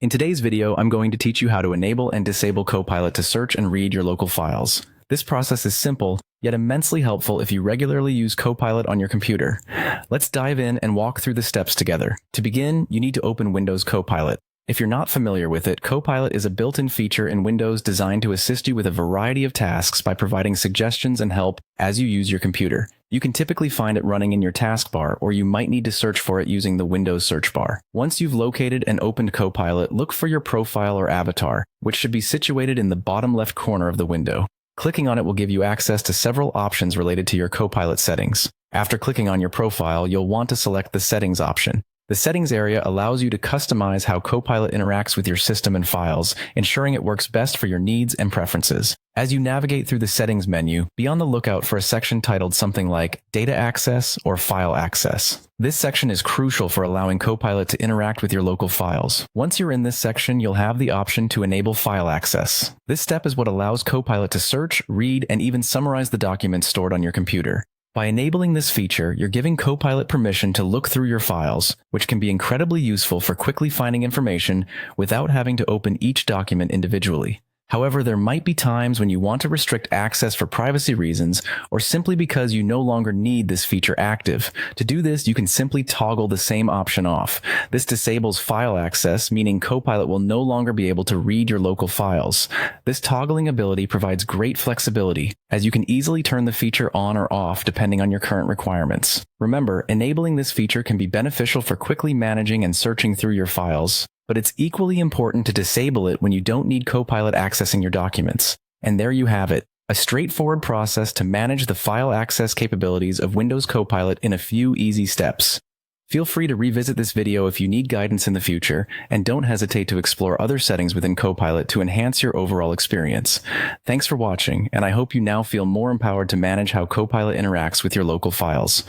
In today's video, I'm going to teach you how to enable and disable Copilot to search and read your local files. This process is simple, yet immensely helpful if you regularly use Copilot on your computer. Let's dive in and walk through the steps together. To begin, you need to open Windows Copilot. If you're not familiar with it, Copilot is a built-in feature in Windows designed to assist you with a variety of tasks by providing suggestions and help as you use your computer. You can typically find it running in your taskbar, or you might need to search for it using the Windows search bar. Once you've located and opened Copilot, look for your profile or avatar, which should be situated in the bottom left corner of the window. Clicking on it will give you access to several options related to your Copilot settings. After clicking on your profile, you'll want to select the Settings option. The Settings area allows you to customize how Copilot interacts with your system and files, ensuring it works best for your needs and preferences. As you navigate through the Settings menu, be on the lookout for a section titled something like Data Access or File Access. This section is crucial for allowing Copilot to interact with your local files. Once you're in this section, you'll have the option to enable file access. This step is what allows Copilot to search, read, and even summarize the documents stored on your computer. By enabling this feature, you're giving Copilot permission to look through your files, which can be incredibly useful for quickly finding information without having to open each document individually. However, there might be times when you want to restrict access for privacy reasons or simply because you no longer need this feature active. To do this, you can simply toggle the same option off. This disables file access, meaning Copilot will no longer be able to read your local files. This toggling ability provides great flexibility, as you can easily turn the feature on or off depending on your current requirements. Remember, enabling this feature can be beneficial for quickly managing and searching through your files, but it's equally important to disable it when you don't need Copilot accessing your documents. And there you have it, a straightforward process to manage the file access capabilities of Windows Copilot in a few easy steps. Feel free to revisit this video if you need guidance in the future, and don't hesitate to explore other settings within Copilot to enhance your overall experience. Thanks for watching, and I hope you now feel more empowered to manage how Copilot interacts with your local files.